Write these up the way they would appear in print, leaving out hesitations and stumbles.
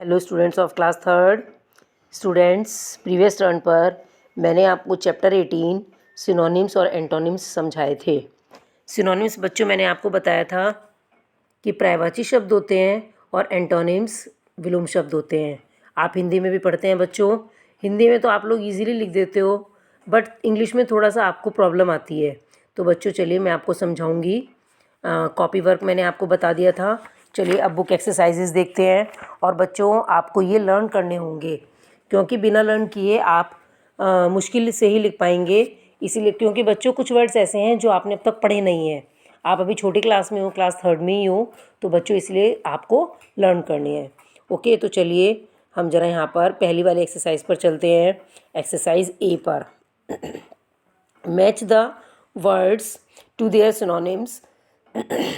Hello students of class third. Students, previous turn पर मैंने आपको चैप्टर 18 सिनोनिम्स और एंटोनिम्स समझाए थे। सिनोनिम्स बच्चों मैंने आपको बताया था कि पर्यायवाची शब्द होते हैं और एंटोनिम्स विलोम शब्द होते हैं। आप हिंदी में भी पढ़ते हैं बच्चों। हिंदी में तो आप लोग इजीली लिख देते हो, बट इंग्लिश में थोड़ा सा आपको प्रॉब्लम आती है। तो बच्चों चलिए मैं आपको समझाऊंगी। कॉपी वर्क मैंने आपको बता दिया था। चलिए अब बुक एक्सरसाइजेज देखते हैं। और बच्चों आपको ये लर्न करने होंगे, क्योंकि बिना लर्न किए आप मुश्किल से ही लिख पाएंगे। इसीलिए क्योंकि बच्चों कुछ वर्ड्स ऐसे हैं जो आपने अब तक पढ़े नहीं हैं। आप अभी छोटी क्लास में हो, क्लास थर्ड में ही हो, तो बच्चों इसलिए आपको लर्न करनी है। ओके, तो चलिए हम ज़रा यहाँ पर पहली वाली एक्सरसाइज पर चलते हैं। एक्सरसाइज ए पर match the words to their synonyms.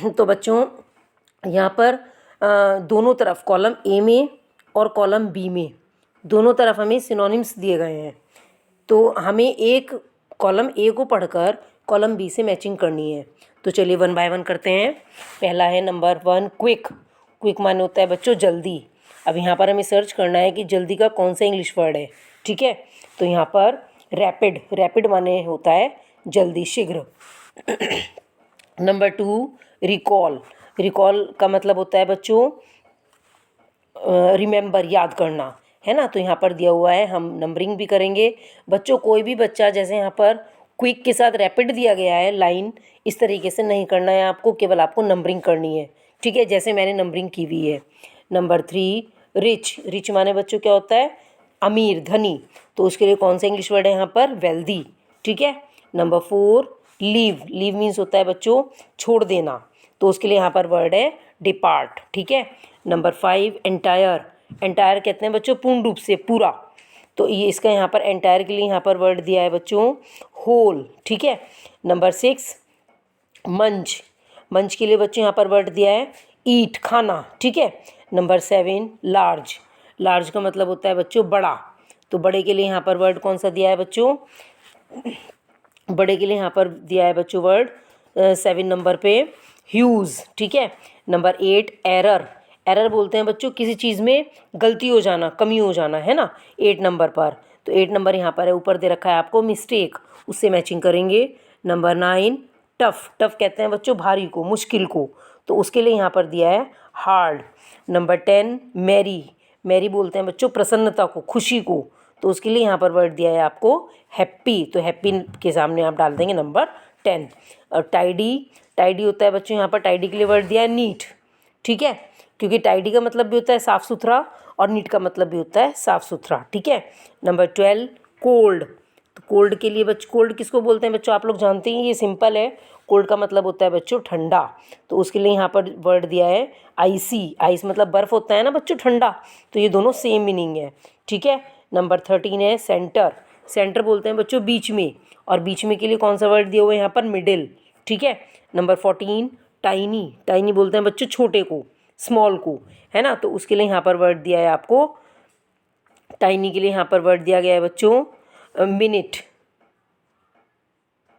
तो बच्चों यहाँ पर दोनों तरफ कॉलम ए में और कॉलम बी में दोनों तरफ हमें सिनोनिम्स दिए गए हैं। तो हमें एक कॉलम ए को पढ़कर कॉलम बी से मैचिंग करनी है। तो चलिए वन बाय वन करते हैं। पहला है नंबर 1 क्विक। क्विक माने होता है बच्चों जल्दी। अब यहाँ पर हमें सर्च करना है कि जल्दी का कौन सा इंग्लिश वर्ड है। ठीक है, तो यहाँ पर रैपिड। रैपिड माने होता है जल्दी, शीघ्र। Number 2 recall. रिकॉल का मतलब होता है बच्चों रिमेंबर, याद करना, है ना। तो यहाँ पर दिया हुआ है, हम नंबरिंग भी करेंगे बच्चों। कोई भी बच्चा जैसे यहाँ पर क्विक के साथ रैपिड दिया गया है लाइन, इस तरीके से नहीं करना है आपको, केवल आपको नंबरिंग करनी है। ठीक है, जैसे मैंने नंबरिंग की हुई है। Number 3 rich. रिच माने बच्चों क्या होता है, अमीर, धनी। तो उसके लिए कौन सा इंग्लिश वर्ड है यहाँ पर, वेल्दी। ठीक है। Number 4 leave. लीव मीन्स होता है बच्चों छोड़ देना। तो उसके लिए यहाँ पर वर्ड है डिपार्ट। ठीक है। Number 5 entire. एंटायर कहते हैं बच्चों पूर्ण रूप से, पूरा। तो ये इसका यहाँ पर एंटायर के लिए यहाँ पर वर्ड दिया है बच्चों होल। ठीक है। नंबर 6 मंच। मंच के लिए बच्चों यहाँ पर वर्ड दिया है ईट, खाना। ठीक है। Number 7 large. लार्ज का मतलब होता है बच्चों बड़ा। तो बड़े के लिए यहाँ पर वर्ड कौन सा दिया है बच्चों, बड़े के लिए यहाँ पर दिया है बच्चों वर्ड 7 नंबर पे ह्यूज। ठीक है। Number 8 error. एरर बोलते हैं बच्चों किसी चीज़ में गलती हो जाना, कमी हो जाना, है ना, 8 नंबर पर। तो 8 नंबर यहाँ पर है, ऊपर दे रखा है आपको मिस्टेक, उससे मैचिंग करेंगे। Number 9 tough. टफ कहते हैं बच्चों भारी को, मुश्किल को। तो उसके लिए यहाँ पर दिया है हार्ड। Number 10 Mary. मैरी बोलते हैं बच्चों प्रसन्नता को, खुशी को। तो उसके लिए यहाँ पर वर्ड दिया है आपको हैप्पी। तो हैप्पी के सामने आप डाल देंगे नंबर 10। और टाइडी। टाइडी होता है बच्चों यहाँ पर, टाइडी के लिए वर्ड दिया है नीट। ठीक है, क्योंकि टाइडी का मतलब भी होता है साफ़ सुथरा और नीट का मतलब भी होता है साफ़ सुथरा। ठीक है। Number 12 cold. तो कोल्ड के लिए बच्चों, कोल्ड किसको बोलते हैं बच्चों आप लोग जानते हैं, ये सिंपल है। कोल्ड का मतलब होता है बच्चों ठंडा। तो उसके लिए यहाँ पर वर्ड दिया है आइसी। आइस मतलब बर्फ़ होता है ना बच्चों, ठंडा। तो ये दोनों सेम मीनिंग है। ठीक है। नंबर 13 है सेंटर। सेंटर बोलते हैं बच्चों बीच में, और बीच में के लिए कौन सा वर्ड दिया हुआ है यहाँ पर, मिडिल। ठीक है। Number 14 tiny. टाइनी बोलते हैं बच्चों छोटे को, स्मॉल को, है ना। तो उसके लिए यहाँ पर वर्ड दिया है आपको, टाइनी के लिए यहाँ पर वर्ड दिया गया है बच्चों मिनट।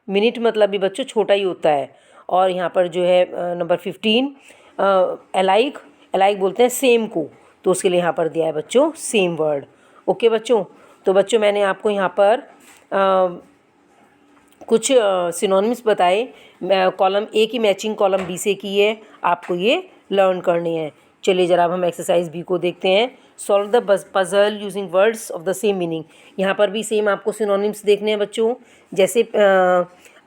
मिनट मतलब भी बच्चों छोटा ही होता है। और यहाँ पर जो है नंबर 15 अलाइक। अलाइक बोलते हैं सेम को। तो उसके लिए यहाँ पर दिया है बच्चों सेम वर्ड। ओके बच्चों, तो बच्चों मैंने आपको यहाँ पर कुछ सिनोनिम्स बताए। कॉलम ए की मैचिंग कॉलम बी से की है, आपको ये लर्न करनी है। चलिए जरा अब हम एक्सरसाइज बी को देखते हैं। Solve the puzzle using words of the same meaning. यहाँ पर भी सेम आपको सिनोनिम्स देखने हैं बच्चों। जैसे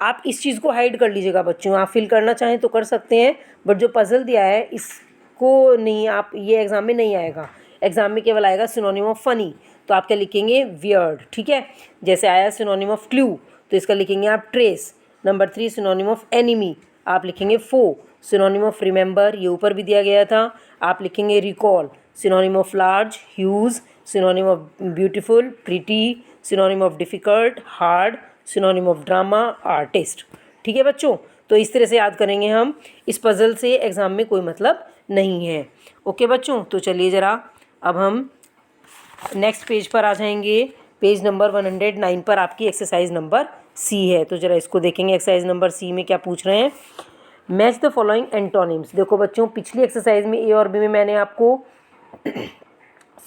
आप इस चीज़ को हाइड कर लीजिएगा बच्चों, आप फिल करना चाहें तो कर सकते हैं, बट जो पजल दिया है इसको नहीं, आप ये एग्ज़ाम में नहीं आएगा। एग्ज़ाम में केवल आएगा सिनोनिम ऑफ फनी। तो आप क्या लिखेंगे, वियर्ड। ठीक है। जैसे आया सिनोनिम ऑफ क्लू, तो इसका लिखेंगे आप trace. Number 3 synonym of enemy, आप लिखेंगे फो। सिनोनिम ऑफ रिमेंबर, ये ऊपर भी दिया गया था, आप लिखेंगे recall. Synonym of large, huge. Synonym of beautiful, pretty. Synonym of difficult, hard. Synonym of drama, artist. ठीक है बच्चों, तो इस तरह से याद करेंगे हम। इस पजल से एग्ज़ाम में कोई मतलब नहीं है। ओके बच्चों, तो चलिए ज़रा अब हम नेक्स्ट पेज पर आ जाएंगे। पेज नंबर 109 पर आपकी एक्सरसाइज नंबर सी है। तो ज़रा इसको देखेंगे। एक्सरसाइज नंबर सी में क्या पूछ रहे हैं, मैच द फॉलोइंग एंटोनिम्स। देखो बच्चों, पिछली एक्सरसाइज में ए और बी में मैंने आपको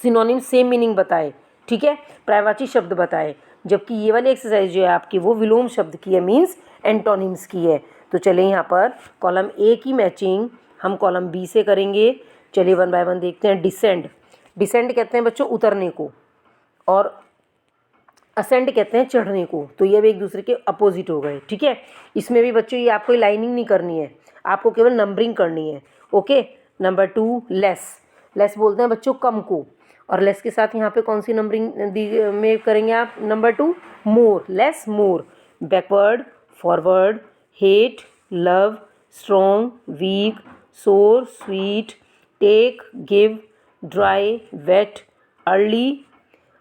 सिनोनिम्स सेम मीनिंग बताए, ठीक है, पर्यायवाची शब्द बताए, जबकि ये वाली एक्सरसाइज जो है आपकी वो विलोम शब्द की है, मीन्स एंटोनिम्स की है। तो चलिए यहाँ पर कॉलम ए की मैचिंग हम कॉलम बी से करेंगे। चलिए वन बाय वन देखते हैं। डिसेंड, डिसेंड कहते हैं बच्चों उतरने को, और असेंड कहते हैं चढ़ने को। तो ये भी एक दूसरे के अपोजिट हो गए, ठीक है। इसमें भी बच्चों ये आपको लाइनिंग नहीं करनी है, आपको केवल नंबरिंग करनी है, ओके। नंबर 2 लेस, लेस बोलते हैं बच्चों कम को, और लेस के साथ यहाँ पे कौन सी नंबरिंग में करेंगे आप? Number 2 more, less more. Backward, forward, hate, love, strong, weak, sour, sweet, take, give, dry, wet, early.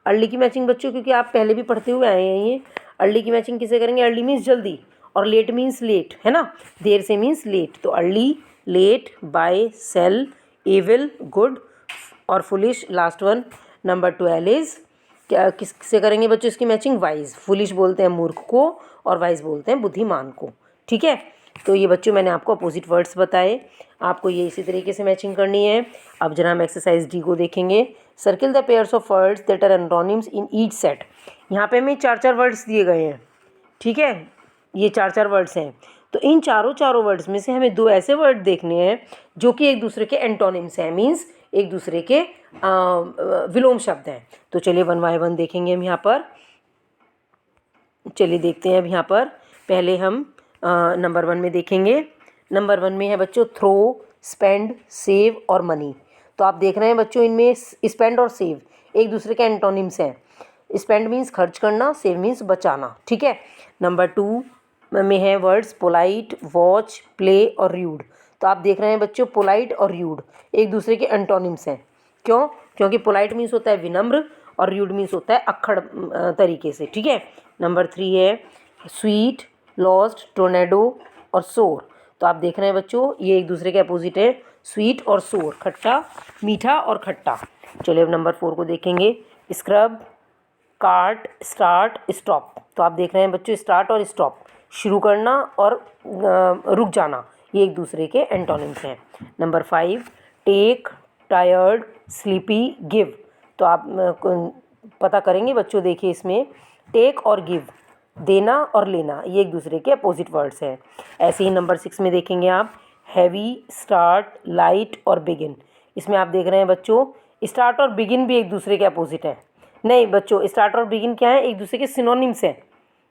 Early की मैचिंग बच्चों क्योंकि आप पहले भी पढ़ते हुए आए हैं, ये अर्ली की मैचिंग किसे करेंगे? अर्ली मीन्स जल्दी, और लेट मीन्स लेट, है ना, देर से मीन्स लेट। तो early, late, buy, sell, evil, good, और foolish last one. Number 12 is क्या, किससे करेंगे बच्चों इसकी मैचिंग? वाइज। फुलिश बोलते हैं मूर्ख को, और वाइज बोलते हैं बुद्धिमान को, ठीक है। तो ये बच्चों मैंने आपको अपोजिट वर्ड्स बताए, आपको ये इसी तरीके से मैचिंग करनी है। अब जरा हम एक्सरसाइज डी को देखेंगे। Circle the pairs of words that are antonyms in each set. यहाँ पे हमें 4-4 वर्ड्स दिए गए हैं, ठीक है, ये 4-4 वर्ड्स हैं। तो इन चारों वर्ड्स में से हमें 2 ऐसे वर्ड देखने हैं जो कि एक दूसरे के एंटोनिम्स हैं, मीन्स एक दूसरे के विलोम शब्द हैं। तो चलिए वन बाय वन देखेंगे हम यहाँ पर। चलिए देखते हैं अब यहाँ पर। पहले हम नंबर 1 में देखेंगे। नंबर 1 में है बच्चों थ्रो, स्पेंड, सेव और मनी। तो आप देख रहे हैं बच्चों इनमें स्पेंड और सेव एक दूसरे के एंटोनिम्स हैं। स्पेंड मीन्स खर्च करना, सेव मीन्स बचाना, ठीक है। नंबर 2 में है वर्ड्स पोलाइट, वॉच, प्ले और र्यूड। तो आप देख रहे हैं बच्चों पोलाइट और र्यूड एक दूसरे के एंटोनिम्स हैं। क्यों? क्योंकि पोलाइट मीन्स होता है विनम्र, और र्यूड मीन्स होता है अक्खड़ तरीके से, ठीक है। नंबर 3 है स्वीट, लॉस्ट, टोर्नेडो और सोर। तो आप देख रहे हैं बच्चों ये एक दूसरे के अपोजिट है, स्वीट और सोर, खट्टा, मीठा और खट्टा। चलिए अब नंबर 4 को देखेंगे। Scrub, cart, start, stop. तो आप देख रहे हैं बच्चों स्टार्ट और स्टॉप, शुरू करना और रुक जाना, ये एक दूसरे के एंटोनिम्स हैं। Number 5 take, tired, sleepy, give. तो आप पता करेंगे बच्चों, देखिए इसमें टेक और गिव, देना और लेना, ये एक दूसरे के अपोजिट वर्ड्स हैं। ऐसे ही नंबर 6 में देखेंगे आप हैवी, स्टार्ट, लाइट और बिगिन। इसमें आप देख रहे हैं बच्चों स्टार्ट और बिगिन भी एक दूसरे के अपोजिट हैं। नहीं बच्चों, स्टार्ट और बिगिन क्या है? एक दूसरे के सिनोनिम्स हैं,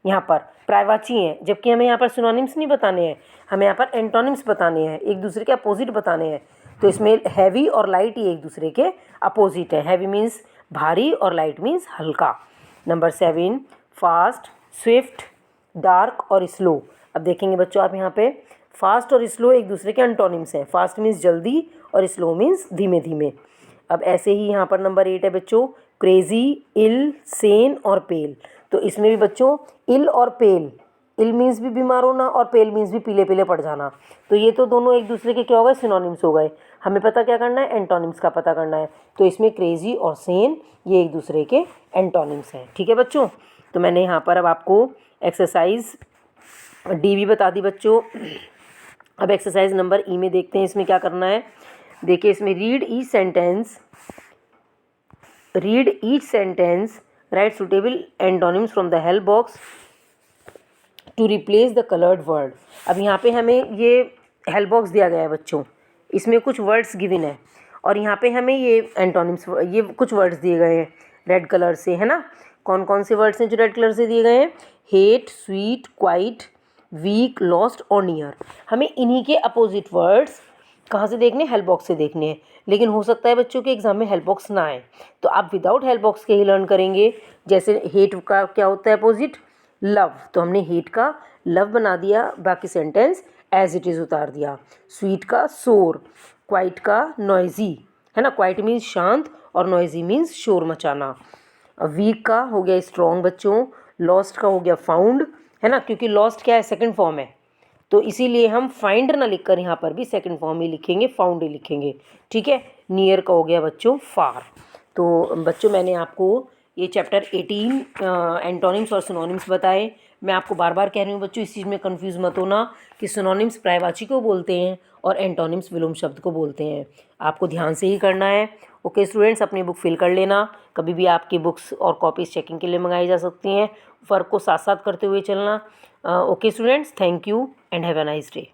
यहाँ पर पर्यायवाची हैं, जबकि हमें यहाँ पर सिनोनिम्स नहीं बताने हैं, हमें यहाँ पर एंटोनिम्स बताने हैं, एक दूसरे के अपोजिट बताने हैं। तो इसमें हैवी और लाइट ये एक दूसरे के अपोजिट है। हैवी मीन्स भारी और लाइट मीन्स हल्का। नंबर 7 फास्ट, स्विफ्ट, डार्क और स्लो। अब देखेंगे बच्चों आप यहाँ पे फास्ट और स्लो एक दूसरे के एंटोनिम्स हैं। फास्ट मीन्स जल्दी और स्लो मीन्स धीमे धीमे। अब ऐसे ही यहाँ पर नंबर 8 है बच्चों क्रेजी, इल, सेन और पेल। तो इसमें भी बच्चों इल और पेल, इल मीन्स भी बीमार होना और पेल मीन्स भी पीले पीले पड़ जाना। तो ये तो दोनों एक दूसरे के क्या हो गए? सिनोनिम्स हो गए। हमें पता क्या करना है? एंटोनिम्स का पता करना है। तो इसमें क्रेजी और सेन ये एक दूसरे के एंटोनिम्स हैं, ठीक है बच्चों। तो मैंने यहाँ पर अब आपको एक्सरसाइज डी भी बता दी बच्चों। अब एक्सरसाइज नंबर ई में देखते हैं इसमें क्या करना है। देखिए इसमें read each sentence, write suitable antonyms from the help box to replace the coloured word. अब यहाँ पे हमें ये हेल्प बॉक्स दिया गया है बच्चों, इसमें कुछ वर्ड्स गिवन है और यहाँ पे हमें ये एंटोनिम्स, ये कुछ वर्ड्स दिए गए हैं रेड कलर से, है ना। कौन कौन से वर्ड्स हैं जो रेड कलर से दिए गए हैं? Hate, sweet, quiet, weak, lost और नियर। हमें इन्हीं के अपोजिट वर्ड्स कहाँ से देखने? हेल्प बॉक्स से देखने हैं। लेकिन हो सकता है बच्चों के एग्जाम में हेल्प बॉक्स ना आए, तो आप विदाउट हेल्प बॉक्स के ही लर्न करेंगे। जैसे हेट का क्या होता है अपोजिट? लव। तो हमने हेट का लव बना दिया, बाकी सेंटेंस एज इट इज़ उतार दिया। स्वीट का सोर, क्वाइट का नॉइजी, है ना, क्वाइट मीन्स शांत और नॉइजी मीन्स शोर मचाना। वीक का हो गया स्ट्रॉन्ग बच्चों, लॉस्ट का हो गया फाउंड, है ना, क्योंकि लॉस्ट क्या है? सेकंड फॉर्म है, तो इसीलिए हम फाइंड ना लिखकर यहाँ पर भी सेकंड फॉर्म ही लिखेंगे, फाउंड ही लिखेंगे, ठीक है। नियर का हो गया बच्चों फार। तो बच्चों मैंने आपको ये चैप्टर 18 एंटोनिम्स और सिनोनिम्स बताए। मैं आपको बार बार कह रही हूँ बच्चों इस चीज़ में कंफ्यूज मत होना कि सिनोनिम्स पर्यायवाची को बोलते हैं और एंटोनिम्स विलोम शब्द को बोलते हैं। आपको ध्यान से ही करना है। ओके स्टूडेंट्स, अपनी बुक फिल कर लेना। कभी भी आपकी बुक्स और कॉपीज़ चेकिंग के लिए मंगाई जा सकती हैं। फ़र्क को साथ साथ करते हुए चलना। Okay students, thank you and have a nice day.